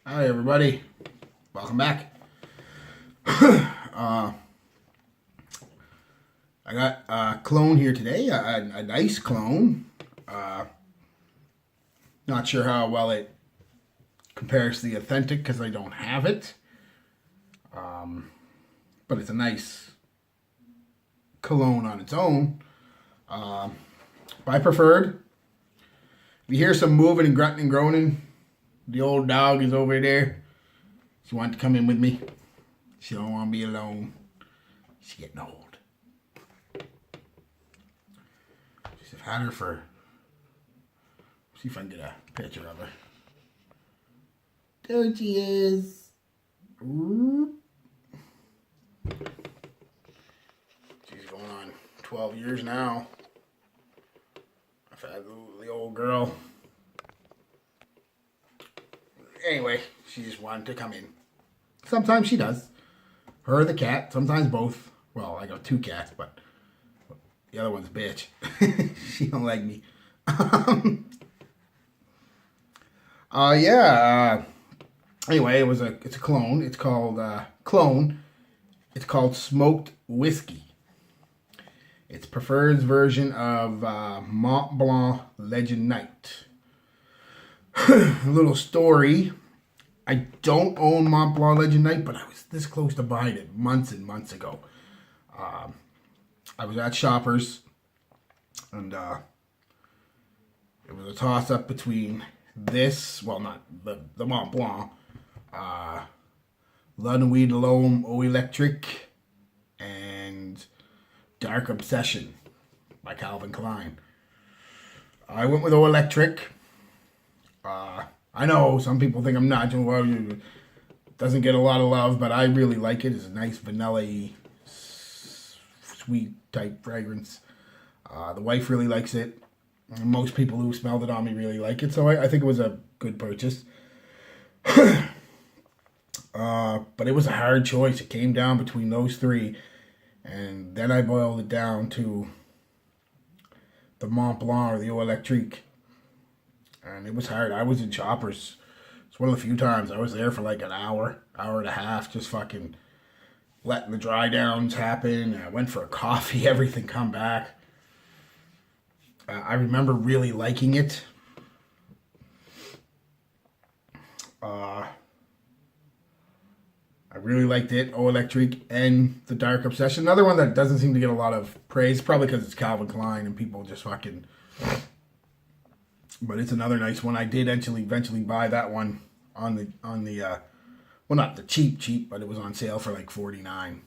Hi everybody, welcome back. I got a clone here today, a nice clone. Not sure how well it compares to the authentic because I don't have it. But it's a nice cologne on its own. I preferred. If you hear some moving and grunting and groaning, the old dog is over there. She wanted to come in with me. She don't want to be alone. She's getting old. I've had her for... See if I can get a picture of her. There she is. Ooh. She's going on 12 years now. I've had the old girl. Anyway, she just wanted to come in. Sometimes she does. Her or the cat, sometimes both. Well, I got two cats, but the other one's a bitch. She don't like me. Anyway, it's a clone. It's called clone. It's called smoked whiskey. It's preferred version of Mont Blanc Legend Night. A little story. I don't own Mont Blanc Legend Night, but I was this close to buying it months and months ago. I was at Shoppers, and it was a toss-up between this, well, not the Mont Blanc, La Nuit de l'Homme Eau Electrique, and Dark Obsession by Calvin Klein. I went with Eau Electric. I know some people think I'm not. Well, it doesn't get a lot of love, but I really like it. It's a nice vanilla-y, sweet type fragrance. The wife really likes it. And most people who smelled it on me really like it, so I think it was a good purchase. But it was a hard choice. It came down between those three, and then I boiled it down to the Mont Blanc or the Eau Electrique. And it was hard. I was in Shoppers. It's one of the few times I was there for like an hour and a half, just fucking letting the dry downs happen. I went for a coffee, everything come back. I remember really liking it. I really liked it, Eau Electrique and the Dark Obsession. Another one that doesn't seem to get a lot of praise, probably because it's Calvin Klein and people just fucking... But it's another nice one. I did eventually buy that one on the well, not the cheap, but it was on sale for like $49.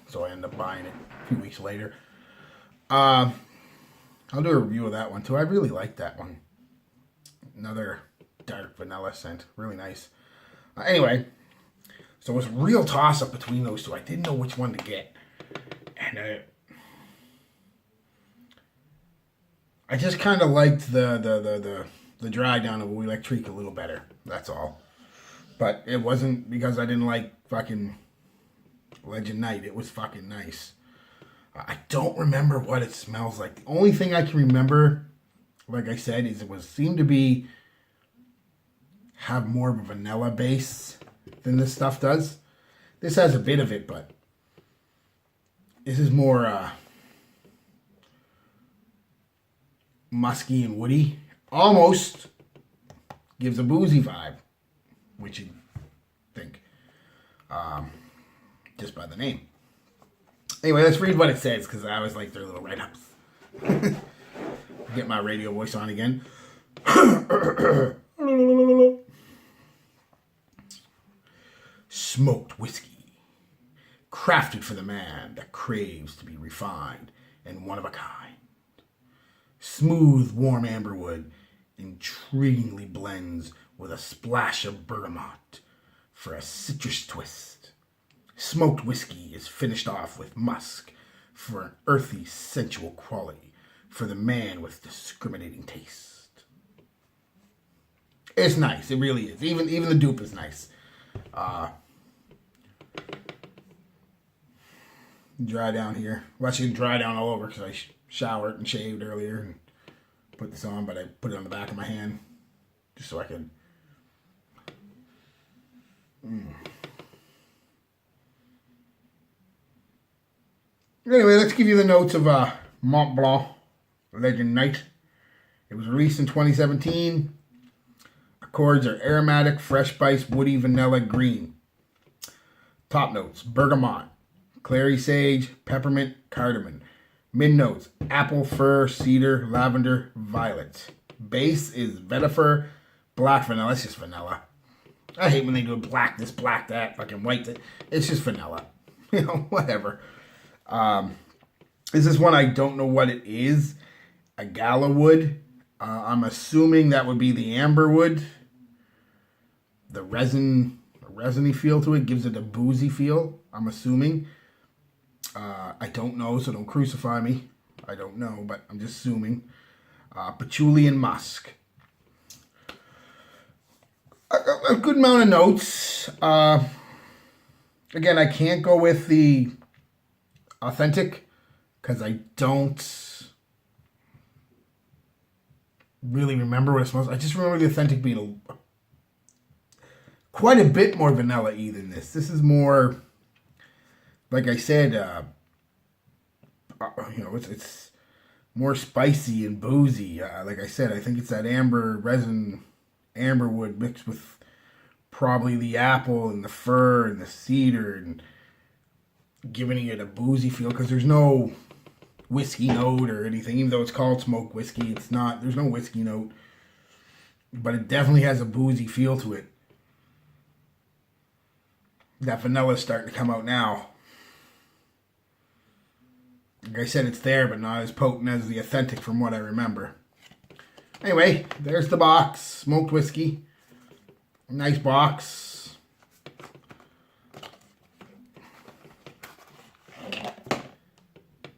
So I ended up buying it a few weeks later. I'll do a review of that one too. I really like that one. Another dark vanilla scent. Really nice. Anyway, so it was a real toss-up between those two. I didn't know which one to get. And I just kind of liked the dry down of Eau Electrique a little better. That's all. But it wasn't because I didn't like fucking Legend Night. It was fucking nice. I don't remember what it smells like. The only thing I can remember, like I said, is it seemed to have more of a vanilla base than this stuff does. This has a bit of it, but this is more musky and woody. Almost gives a boozy vibe, which you think, just by the name. Anyway, let's read what it says, because I always like their little write-ups. Get my radio voice on again. Smoked whiskey, crafted for the man that craves to be refined and one of a kind. Smooth, warm amberwood intriguingly blends with a splash of bergamot for a citrus twist. Smoked whiskey is finished off with musk for an earthy, sensual quality for the man with discriminating taste. It's nice. It really is. Even the dupe is nice. Dry down here. Well, actually, dry down all over because I showered and shaved earlier and put this on, but I put it on the back of my hand just so I could Anyway, let's give you the notes of Mont Blanc Legend Night. It was released in 2017. Accords are aromatic, fresh spice, woody, vanilla, green. Top notes: bergamot, clary sage, peppermint, cardamom. Mid notes: apple, fir, cedar, lavender, violet. Base is vetiver, black vanilla. It's just vanilla. I hate when they do black this, black that, fucking white that. It's just vanilla. You know, whatever. This is one I don't know what it is. A gala wood. I'm assuming that would be the amber wood. The resiny feel to it gives it a boozy feel. I'm assuming. I don't know, so don't crucify me. I don't know, but I'm just assuming. Patchouli and musk. A good amount of notes. Again, I can't go with the authentic because I don't really remember what it smells. I just remember the authentic being quite a bit more vanilla-y than this. This is more, like I said, you know, it's more spicy and boozy. Like I said, I think it's that amber wood mixed with probably the apple and the fir and the cedar and giving it a boozy feel, because there's no whiskey note or anything. Even though it's called smoked whiskey, it's not. There's no whiskey note, but it definitely has a boozy feel to it. That vanilla's starting to come out now. Like I said, it's there, but not as potent as the authentic from what I remember. Anyway, there's the box. Smoked whiskey. Nice box.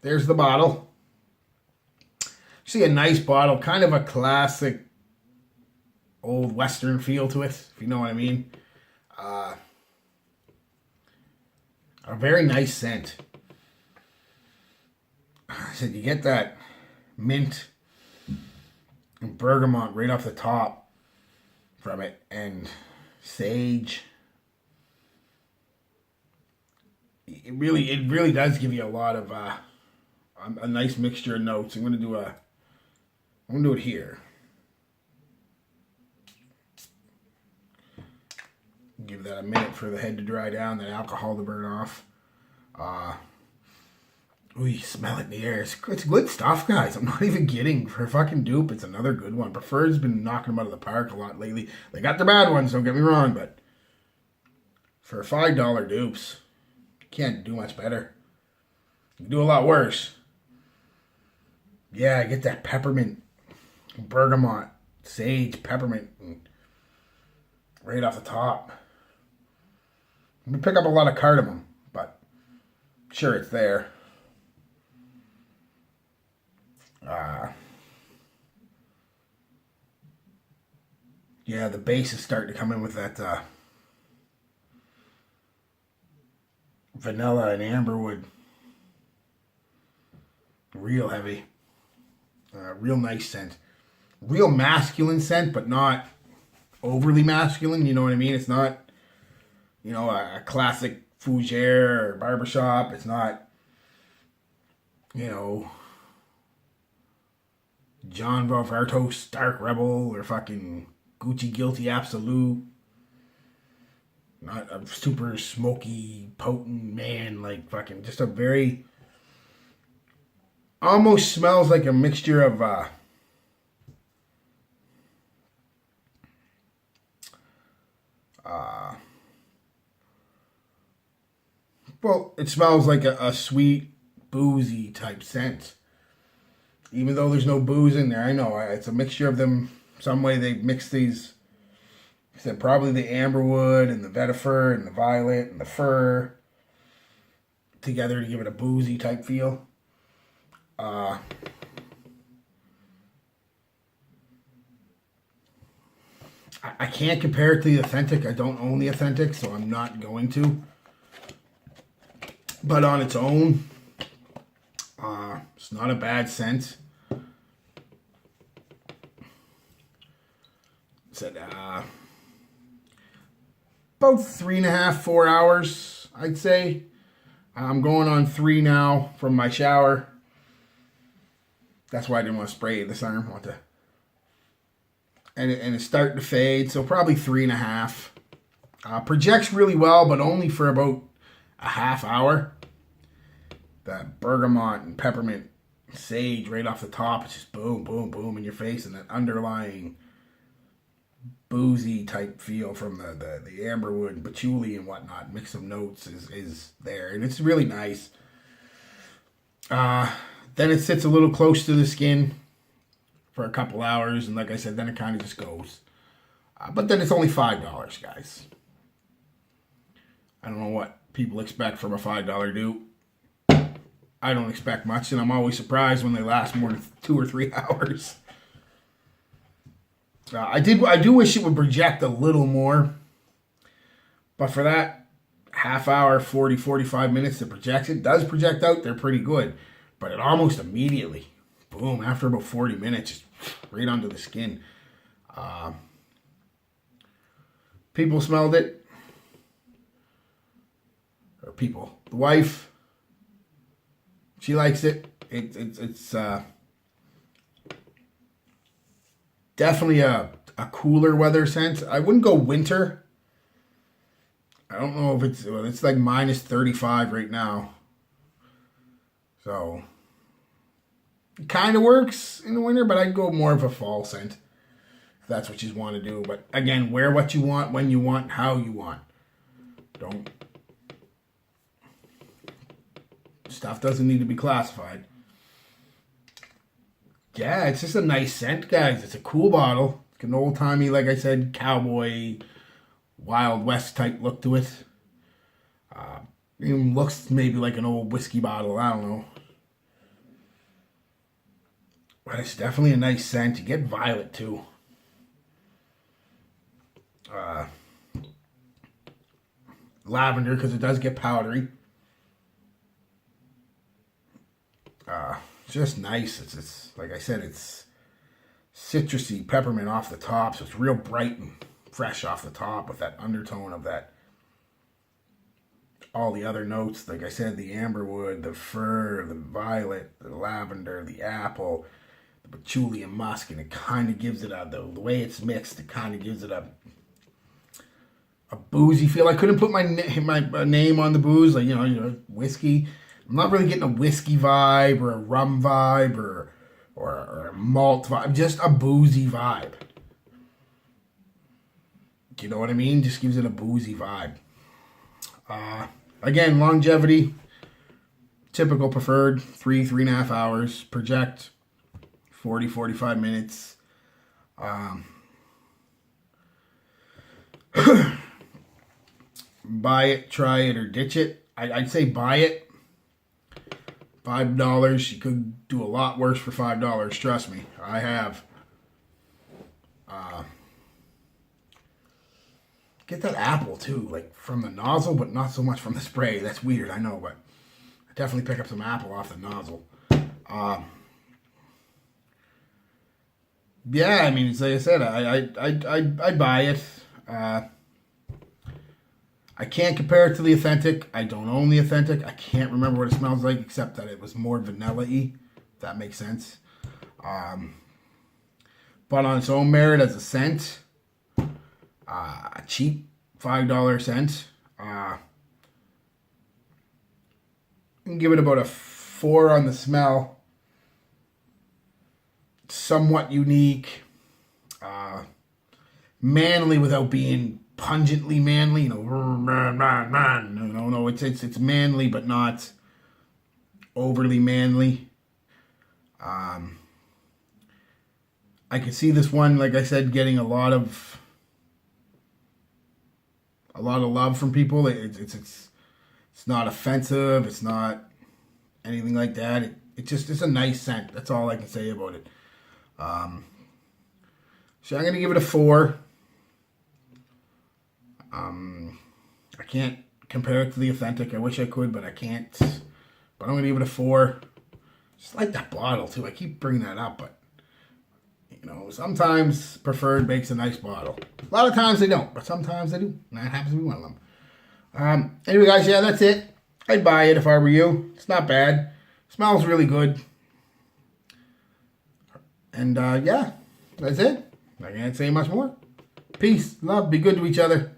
There's the bottle. See, a nice bottle. Kind of a classic old Western feel to it, if you know what I mean. A very nice scent. I said you get that mint and bergamot right off the top from it, and sage. It really does give you a lot of a nice mixture of notes. I'm gonna do it here. Give that a minute for the head to dry down, the alcohol to burn off. Ooh, you smell it in the air. It's good stuff, guys. I'm not even kidding. For a fucking dupe, it's another good one. Preferred's been knocking them out of the park a lot lately. They got their bad ones, don't get me wrong, but for $5 dupes, you can't do much better. You can do a lot worse. Yeah, I get that peppermint, bergamot, sage, peppermint, right off the top. I'm gonna pick up a lot of cardamom, but sure, it's there. Yeah, the base is starting to come in with that vanilla and amberwood. Real heavy. Real nice scent. Real masculine scent, but not overly masculine, you know what I mean? It's not, you know, a classic fougere or barbershop. It's not, you know, John Vartos, Dark Rebel, or fucking Gucci Guilty Absolute. Not a super smoky, potent man, like fucking just a very, almost smells like a mixture of well, it smells like a sweet, boozy type scent. Even though there's no booze in there, I know it's a mixture of them. Some way they mix these. I said probably the amberwood and the vetiver and the violet and the fir together to give it a boozy type feel. I can't compare it to the authentic. I don't own the authentic, so I'm not going to. But on its own, it's not a bad scent. Said about 3.5, 4 hours, I'd say. I'm going on 3 now from my shower. That's why I didn't want to spray it this time. I want to, and it's starting to fade, so probably 3.5. Projects really well, but only for about a half hour. That bergamot and peppermint sage right off the top, it's just boom, boom, boom in your face, and that underlying boozy type feel from the amberwood and patchouli and whatnot, mix of notes is there, and it's really nice. Then it sits a little close to the skin for a couple hours, and like I said, then it kind of just goes. But then it's only $5, guys. I don't know what people expect from a $5 dupe. I don't expect much, and I'm always surprised when they last more than 2 or 3 hours. I do wish it would project a little more, but for that half hour, 40, 45 minutes that projects, it does project out. They're pretty good, but it almost immediately, boom, after about 40 minutes, just right onto the skin. People smelled it, or people, the wife, she likes it. It's definitely a cooler weather scent. I wouldn't go winter. I don't know if it's like minus 35 right now. So it kind of works in the winter, but I'd go more of a fall scent if that's what you want to do. But again, wear what you want, when you want, how you want. Stuff doesn't need to be classified. Yeah, it's just a nice scent, guys. It's a cool bottle. It's an old-timey, like I said, cowboy, Wild West type look to it. Even looks maybe like an old whiskey bottle. I don't know. But it's definitely a nice scent. You get violet, too. Lavender, because it does get powdery. Just nice. It's like I said, it's citrusy, peppermint off the top, so it's real bright and fresh off the top with that undertone of that. All the other notes, like I said, the amberwood, the fir, the violet, the lavender, the apple, the patchouli and musk, and it kind of gives it the way it's mixed, it kind of gives it a boozy feel. I couldn't put my name on the booze, like, whiskey. I'm not really getting a whiskey vibe or a rum vibe or a malt vibe. Just a boozy vibe. You know what I mean? Just gives it a boozy vibe. Again, longevity. Typical preferred. 3.5 hours. Project. 40, 45 minutes. Buy it, try it, or ditch it. I'd say buy it. $5. You could do a lot worse for $5. Trust me, I have. Get that apple too, like from the nozzle, but not so much from the spray. That's weird, I know, but I definitely pick up some apple off the nozzle. Yeah, I mean, it's like I said, I buy it. I can't compare it to the Authentic. I don't own the Authentic. I can't remember what it smells like, except that it was more vanilla-y, if that makes sense. But on its own merit as a scent, a cheap $5 scent, you can give it about a 4 on the smell. Somewhat unique. Manly without being pungently manly, no, it's manly but not overly manly. I can see this one, like I said, getting a lot of love from people. It's not offensive. It's not anything like that. It's a nice scent. That's all I can say about it. So I'm gonna give it a 4. I can't compare it to the Authentic. I wish I could, but I can't. But I'm going to give it a 4. Just like that bottle, too. I keep bringing that up, but, Sometimes Preferred makes a nice bottle. A lot of times they don't, but sometimes they do. And that happens to be one of them. Anyway, guys, yeah, that's it. I'd buy it if I were you. It's not bad. Smells really good. And yeah, that's it. I can't say much more. Peace, love, be good to each other.